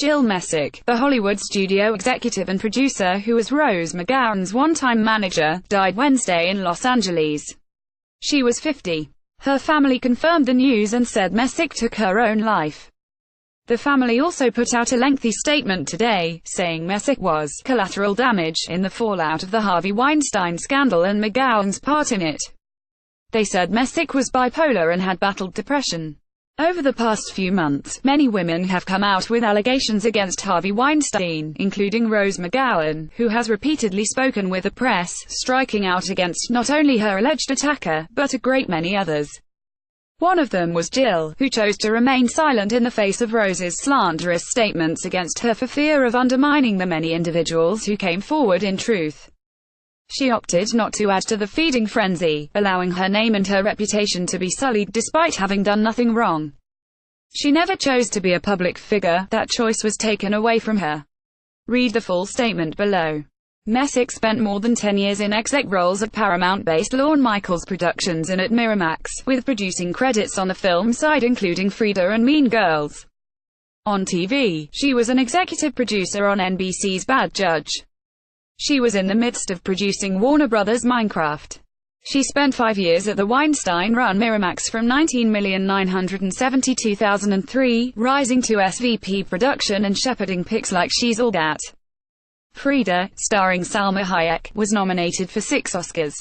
Jill Messick, the Hollywood studio executive and producer who was Rose McGowan's one-time manager, died Wednesday in Los Angeles. She was 50. Her family confirmed the news and said Messick took her own life. The family also put out a lengthy statement today, saying Messick was collateral damage in the fallout of the Harvey Weinstein scandal and McGowan's part in it. They said Messick was bipolar and had battled depression. Over the past few months, many women have come out with allegations against Harvey Weinstein, including Rose McGowan, who has repeatedly spoken with the press, striking out against not only her alleged attacker, but a great many others. One of them was Jill, who chose to remain silent in the face of Rose's slanderous statements against her for fear of undermining the many individuals who came forward in truth. She opted not to add to the feeding frenzy, allowing her name and her reputation to be sullied despite having done nothing wrong. She never chose to be a public figure, that choice was taken away from her. Read the full statement below. Messick spent more than 10 years in exec roles at Paramount-based Lorne Michaels Productions and at Miramax, with producing credits on the film side including Frida and Mean Girls. On TV, she was an executive producer on NBC's Bad Judge. She was in the midst of producing Warner Brothers' Minecraft. She spent 5 years at the Weinstein-run Miramax from $19,972,003, rising to SVP production and shepherding picks like She's All That. Frida, starring Salma Hayek, was nominated for 6 Oscars.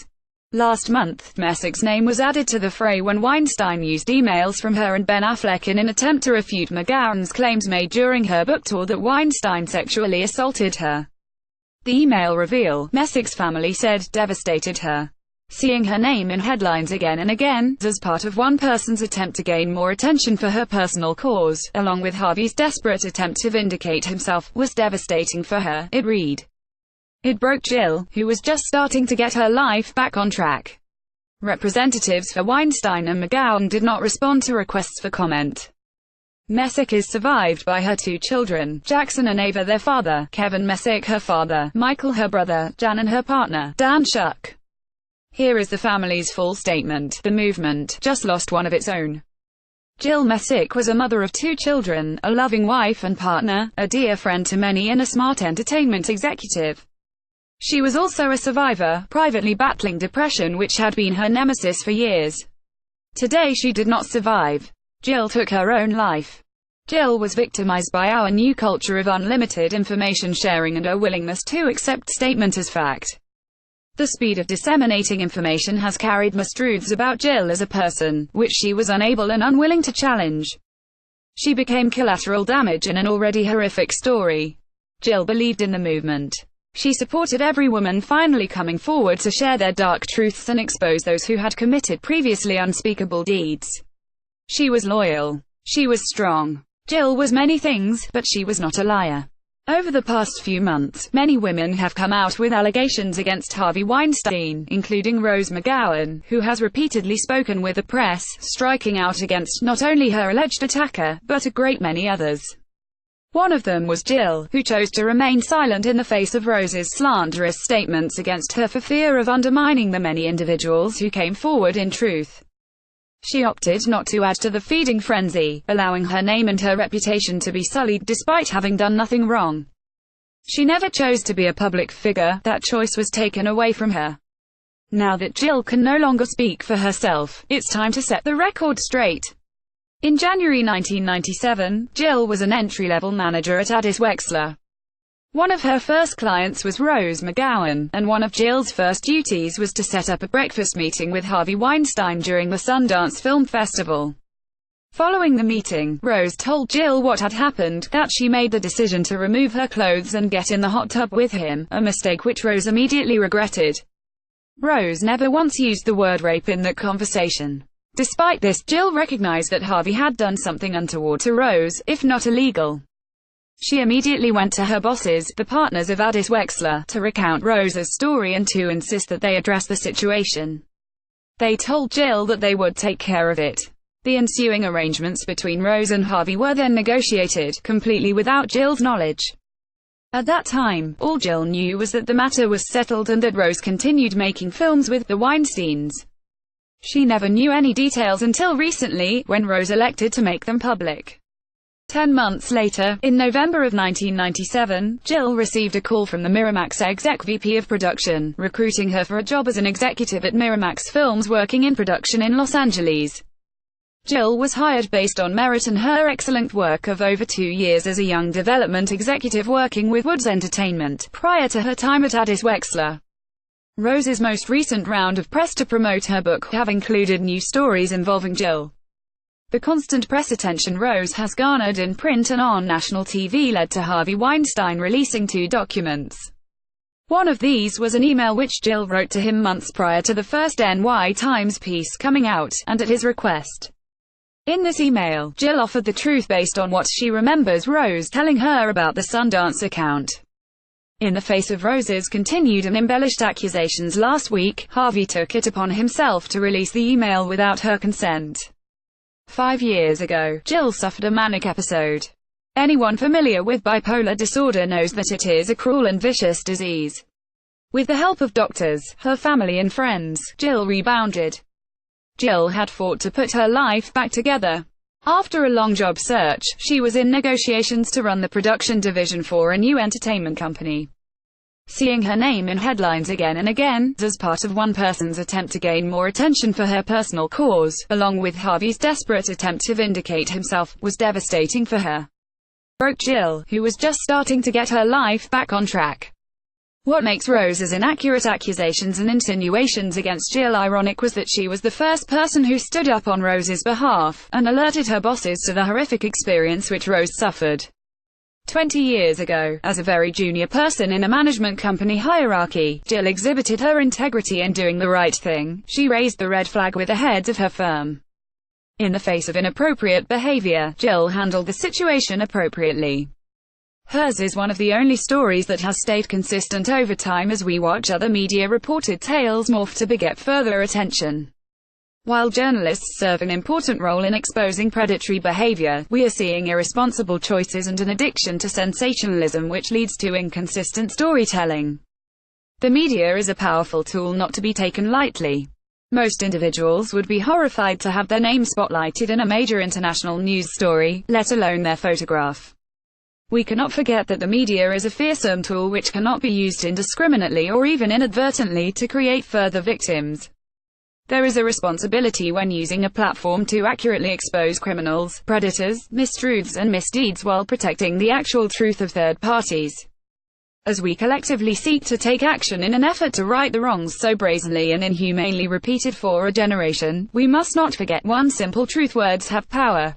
Last month, Messick's name was added to the fray when Weinstein used emails from her and Ben Affleck in an attempt to refute McGowan's claims made during her book tour that Weinstein sexually assaulted her. The email reveal, Messick's family said, devastated her. Seeing her name in headlines again and again, as part of one person's attempt to gain more attention for her personal cause, along with Harvey's desperate attempt to vindicate himself, was devastating for her, it read. It broke Jill, who was just starting to get her life back on track. Representatives for Weinstein and McGowan did not respond to requests for comment. Messick is survived by her 2 children, Jackson and Ava, their father, Kevin Messick, her father, Michael, her brother, Jan, and her partner, Dan Shuck. Here is the family's full statement. The movement just lost one of its own. Jill Messick was a mother of 2 children, a loving wife and partner, a dear friend to many, and a smart entertainment executive. She was also a survivor, privately battling depression, which had been her nemesis for years. Today she did not survive. Jill took her own life. Jill was victimized by our new culture of unlimited information sharing and a willingness to accept statement as fact. The speed of disseminating information has carried mistruths about Jill as a person, which she was unable and unwilling to challenge. She became collateral damage in an already horrific story. Jill believed in the movement. She supported every woman finally coming forward to share their dark truths and expose those who had committed previously unspeakable deeds. She was loyal. She was strong. Jill was many things, but she was not a liar. Over the past few months, many women have come out with allegations against Harvey Weinstein, including Rose McGowan, who has repeatedly spoken with the press, striking out against not only her alleged attacker, but a great many others. One of them was Jill, who chose to remain silent in the face of Rose's slanderous statements against her for fear of undermining the many individuals who came forward in truth. She opted not to add to the feeding frenzy, allowing her name and her reputation to be sullied despite having done nothing wrong. She never chose to be a public figure, that choice was taken away from her. Now that Jill can no longer speak for herself, it's time to set the record straight. In January 1997, Jill was an entry-level manager at Addis Wexler. One of her first clients was Rose McGowan, and one of Jill's first duties was to set up a breakfast meeting with Harvey Weinstein during the Sundance Film Festival. Following the meeting, Rose told Jill what had happened, that she made the decision to remove her clothes and get in the hot tub with him, a mistake which Rose immediately regretted. Rose never once used the word rape in that conversation. Despite this, Jill recognized that Harvey had done something untoward to Rose, if not illegal. She immediately went to her bosses, the partners of Addis Wexler, to recount Rose's story and to insist that they address the situation. They told Jill that they would take care of it. The ensuing arrangements between Rose and Harvey were then negotiated, completely without Jill's knowledge. At that time, all Jill knew was that the matter was settled and that Rose continued making films with the Weinsteins. She never knew any details until recently, when Rose elected to make them public. 10 months later, in November of 1997, Jill received a call from the Miramax exec VP of production, recruiting her for a job as an executive at Miramax Films working in production in Los Angeles. Jill was hired based on merit and her excellent work of over 2 years as a young development executive working with Woods Entertainment, prior to her time at Addis Wexler. Rose's most recent round of press to promote her book have included new stories involving Jill. The constant press attention Rose has garnered in print and on national TV led to Harvey Weinstein releasing 2 documents. One of these was an email which Jill wrote to him months prior to the first NY Times piece coming out, and at his request. In this email, Jill offered the truth based on what she remembers Rose telling her about the Sundance account. In the face of Rose's continued and embellished accusations last week, Harvey took it upon himself to release the email without her consent. 5 years ago, Jill suffered a manic episode. Anyone familiar with bipolar disorder knows that it is a cruel and vicious disease. With the help of doctors, her family and friends, Jill rebounded. Jill had fought to put her life back together. After a long job search, she was in negotiations to run the production division for a new entertainment company. Seeing her name in headlines again and again, as part of one person's attempt to gain more attention for her personal cause, along with Harvey's desperate attempt to vindicate himself, was devastating for her. Broke Jill, who was just starting to get her life back on track. What makes Rose's inaccurate accusations and insinuations against Jill ironic was that she was the first person who stood up on Rose's behalf, and alerted her bosses to the horrific experience which Rose suffered. 20 years ago, as a very junior person in a management company hierarchy, Jill exhibited her integrity in doing the right thing. She raised the red flag with the heads of her firm. In the face of inappropriate behavior, Jill handled the situation appropriately. Hers is one of the only stories that has stayed consistent over time as we watch other media-reported tales morph to beget further attention. While journalists serve an important role in exposing predatory behavior, we are seeing irresponsible choices and an addiction to sensationalism which leads to inconsistent storytelling. The media is a powerful tool not to be taken lightly. Most individuals would be horrified to have their name spotlighted in a major international news story, let alone their photograph. We cannot forget that the media is a fearsome tool which cannot be used indiscriminately or even inadvertently to create further victims. There is a responsibility when using a platform to accurately expose criminals, predators, mistruths and misdeeds while protecting the actual truth of third parties. As we collectively seek to take action in an effort to right the wrongs so brazenly and inhumanely repeated for a generation, we must not forget one simple truth: words have power.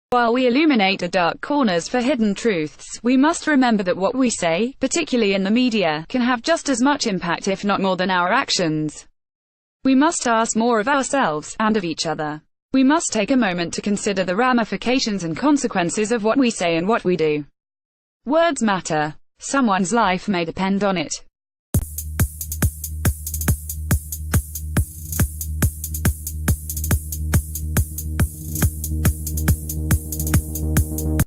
While we illuminate the dark corners for hidden truths, we must remember that what we say, particularly in the media, can have just as much impact if not more than our actions. We must ask more of ourselves, and of each other. We must take a moment to consider the ramifications and consequences of what we say and what we do. Words matter. Someone's life may depend on it.